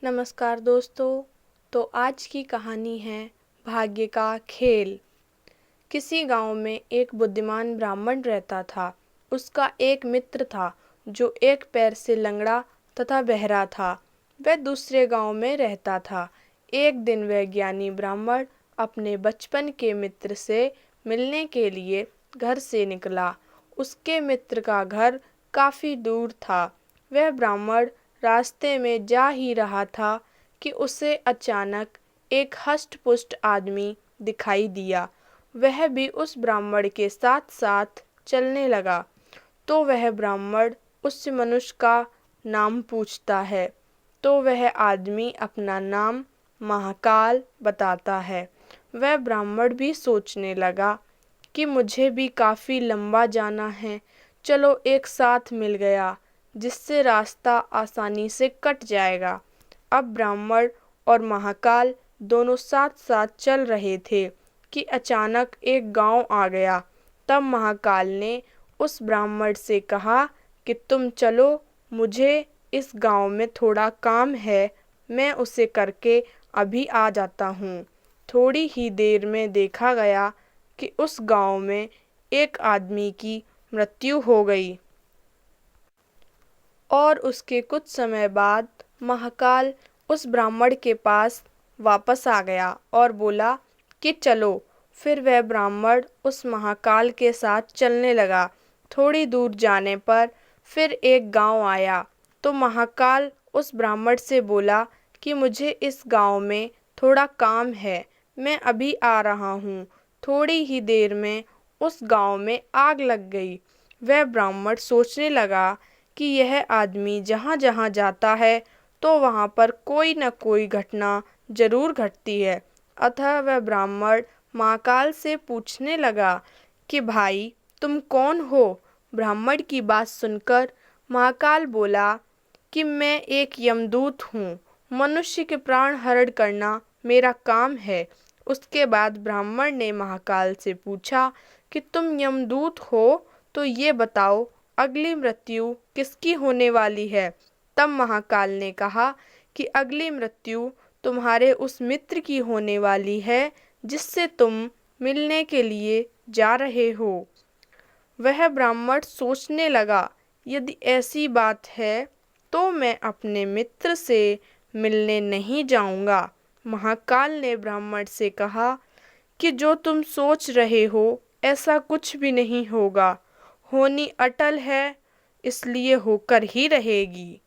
नमस्कार दोस्तों। तो आज की कहानी है भाग्य का खेल। किसी गांव में एक बुद्धिमान ब्राह्मण रहता था। उसका एक मित्र था जो एक पैर से लंगड़ा तथा बहरा था। वह दूसरे गांव में रहता था। एक दिन वह ज्ञानी ब्राह्मण अपने बचपन के मित्र से मिलने के लिए घर से निकला। उसके मित्र का घर काफी दूर था। वह ब्राह्मण रास्ते में जा ही रहा था कि उसे अचानक एक हष्ट-पुष्ट आदमी दिखाई दिया। वह भी उस ब्राह्मण के साथ साथ चलने लगा। तो वह ब्राह्मण उस मनुष्य का नाम पूछता है। तो वह आदमी अपना नाम महाकाल बताता है। वह ब्राह्मण भी सोचने लगा कि मुझे भी काफी लंबा जाना है, चलो एक साथ मिल गया, जिससे रास्ता आसानी से कट जाएगा। अब ब्राह्मण और महाकाल दोनों साथ साथ चल रहे थे कि अचानक एक गांव आ गया। तब महाकाल ने उस ब्राह्मण से कहा कि तुम चलो, मुझे इस गांव में थोड़ा काम है, मैं उसे करके अभी आ जाता हूँ। थोड़ी ही देर में देखा गया कि उस गांव में एक आदमी की मृत्यु हो गई। और उसके कुछ समय बाद महाकाल उस ब्राह्मण के पास वापस आ गया और बोला कि चलो। फिर वह ब्राह्मण उस महाकाल के साथ चलने लगा। थोड़ी दूर जाने पर फिर एक गांव आया। तो महाकाल उस ब्राह्मण से बोला कि मुझे इस गांव में थोड़ा काम है, मैं अभी आ रहा हूँ। थोड़ी ही देर में उस गांव में आग लग गई। वह ब्राह्मण सोचने लगा कि यह आदमी जहाँ जहाँ जाता है तो वहाँ पर कोई न कोई घटना जरूर घटती है। अतः वह ब्राह्मण महाकाल से पूछने लगा कि भाई, तुम कौन हो? ब्राह्मण की बात सुनकर महाकाल बोला कि मैं एक यमदूत हूँ। मनुष्य के प्राण हरण करना मेरा काम है। उसके बाद ब्राह्मण ने महाकाल से पूछा कि तुम यमदूत हो तो ये बताओ, अगली मृत्यु किसकी होने वाली है? तब महाकाल ने कहा कि अगली मृत्यु तुम्हारे उस मित्र की होने वाली है जिससे तुम मिलने के लिए जा रहे हो। वह ब्राह्मण सोचने लगा, यदि ऐसी बात है तो मैं अपने मित्र से मिलने नहीं जाऊंगा। महाकाल ने ब्राह्मण से कहा कि जो तुम सोच रहे हो ऐसा कुछ भी नहीं होगा। होनी अटल है, इसलिए होकर ही रहेगी।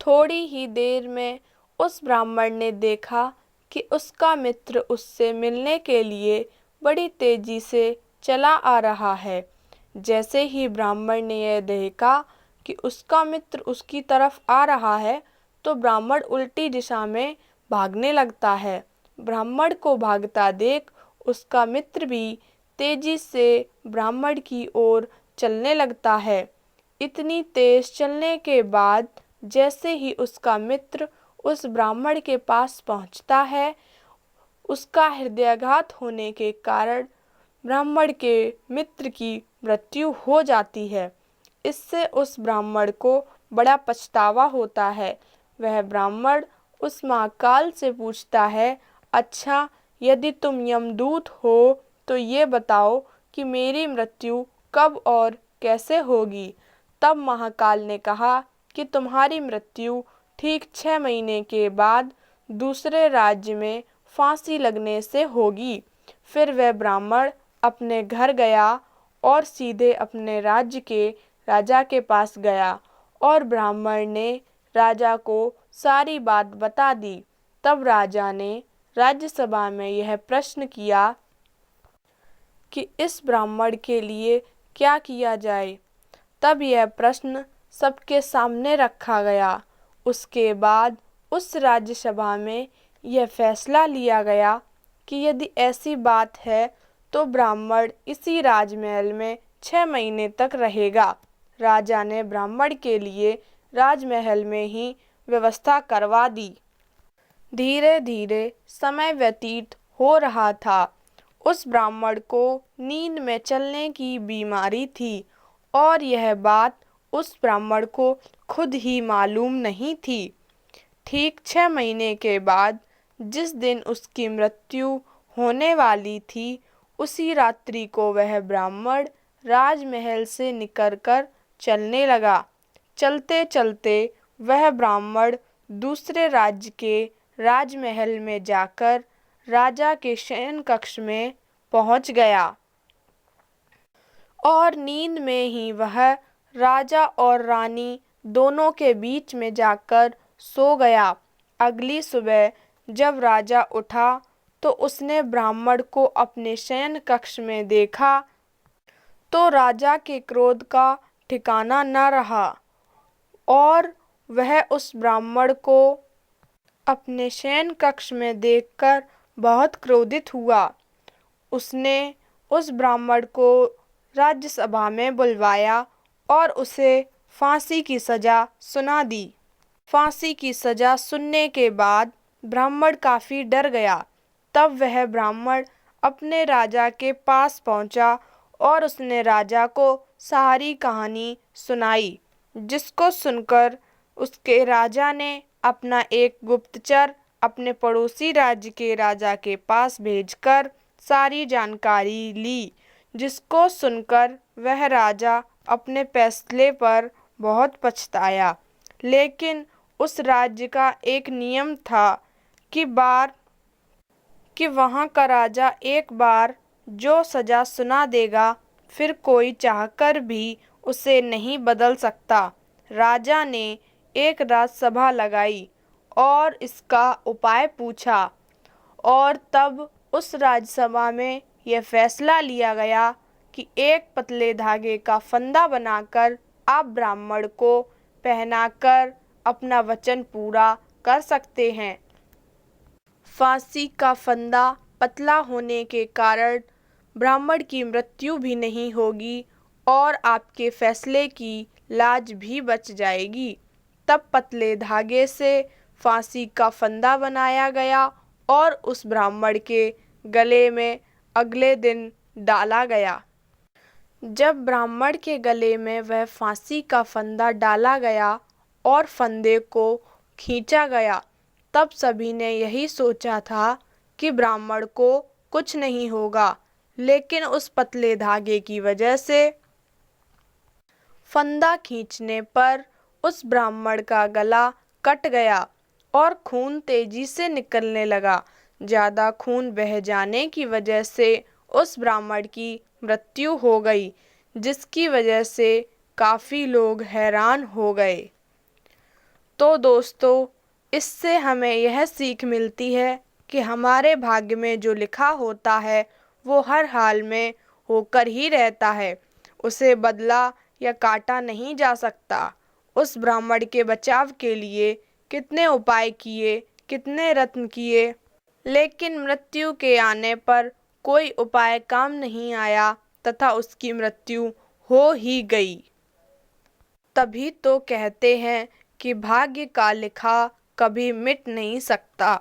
थोड़ी ही देर में उस ब्राह्मण ने देखा कि उसका मित्र उससे मिलने के लिए बड़ी तेजी से चला आ रहा है। जैसे ही ब्राह्मण ने यह देखा कि उसका मित्र उसकी तरफ आ रहा है, तो ब्राह्मण उल्टी दिशा में भागने लगता है। ब्राह्मण को भागता देख उसका मित्र भी तेजी से ब्राह्मण की ओर चलने लगता है। इतनी तेज चलने के बाद जैसे ही उसका मित्र उस ब्राह्मण के पास पहुंचता है, उसका हृदयाघात होने के कारण ब्राह्मण के मित्र की मृत्यु हो जाती है। इससे उस ब्राह्मण को बड़ा पछतावा होता है। वह ब्राह्मण उस महाकाल से पूछता है, अच्छा, यदि तुम यमदूत हो तो ये बताओ कि मेरी मृत्यु कब और कैसे होगी? तब महाकाल ने कहा कि तुम्हारी मृत्यु ठीक 6 महीने के बाद दूसरे राज्य में फांसी लगने से होगी। फिर वह ब्राह्मण अपने घर गया और सीधे अपने राज्य के राजा के पास गया और ब्राह्मण ने राजा को सारी बात बता दी। तब राजा ने राज्यसभा में यह प्रश्न किया कि इस ब्राह्मण के लिए क्या किया जाए। तब यह प्रश्न सबके सामने रखा गया। उसके बाद उस राज्यसभा में यह फैसला लिया गया कि यदि ऐसी बात है तो ब्राह्मण इसी राजमहल में 6 महीने तक रहेगा। राजा ने ब्राह्मण के लिए राजमहल में ही व्यवस्था करवा दी। धीरे धीरे समय व्यतीत हो रहा था। उस ब्राह्मण को नींद में चलने की बीमारी थी और यह बात उस ब्राह्मण को खुद ही मालूम नहीं थी। ठीक 6 महीने के बाद जिस दिन उसकी मृत्यु होने वाली थी, उसी रात्रि को वह ब्राह्मण राजमहल से निकलकर चलने लगा। चलते चलते वह ब्राह्मण दूसरे राज्य के राजमहल में जाकर राजा के शयन कक्ष में पहुंच गया और नींद में ही वह राजा और रानी दोनों के बीच में जाकर सो गया। अगली सुबह जब राजा उठा तो उसने ब्राह्मण को अपने शयन कक्ष में देखा तो राजा के क्रोध का ठिकाना न रहा और वह उस ब्राह्मण को अपने शयन कक्ष में देखकर बहुत क्रोधित हुआ। उसने उस ब्राह्मण को राज्यसभा में बुलवाया और उसे फांसी की सजा सुना दी। फांसी की सजा सुनने के बाद ब्राह्मण काफी डर गया। तब वह ब्राह्मण अपने राजा के पास पहुंचा और उसने राजा को सारी कहानी सुनाई, जिसको सुनकर उसके राजा ने अपना एक गुप्तचर अपने पड़ोसी राज्य के राजा के पास भेजकर सारी जानकारी ली, जिसको सुनकर वह राजा अपने फैसले पर बहुत पछताया। लेकिन उस राज्य का एक नियम था कि वहाँ का राजा एक बार जो सजा सुना देगा, फिर कोई चाहकर भी उसे नहीं बदल सकता। राजा ने एक राजसभा लगाई और इसका उपाय पूछा और तब उस राजसभा में यह फैसला लिया गया कि एक पतले धागे का फंदा बनाकर आप ब्राह्मण को पहनाकर अपना वचन पूरा कर सकते हैं। फांसी का फंदा पतला होने के कारण ब्राह्मण की मृत्यु भी नहीं होगी और आपके फैसले की लाज भी बच जाएगी। तब पतले धागे से फांसी का फंदा बनाया गया और उस ब्राह्मण के गले में अगले दिन डाला गया। जब ब्राह्मण के गले में वह फांसी का फंदा डाला गया और फंदे को खींचा गया, तब सभी ने यही सोचा था कि ब्राह्मण को कुछ नहीं होगा, लेकिन उस पतले धागे की वजह से फंदा खींचने पर उस ब्राह्मण का गला कट गया और खून तेजी से निकलने लगा। ज़्यादा खून बह जाने की वजह से उस ब्राह्मण की मृत्यु हो गई, जिसकी वजह से काफ़ी लोग हैरान हो गए। तो दोस्तों, इससे हमें यह सीख मिलती है कि हमारे भाग्य में जो लिखा होता है वो हर हाल में होकर ही रहता है, उसे बदला या काटा नहीं जा सकता। उस ब्राह्मण के बचाव के लिए कितने उपाय किए, कितने यत्न किए, लेकिन मृत्यु के आने पर कोई उपाय काम नहीं आया तथा उसकी मृत्यु हो ही गई। तभी तो कहते हैं कि भाग्य का लिखा कभी मिट नहीं सकता।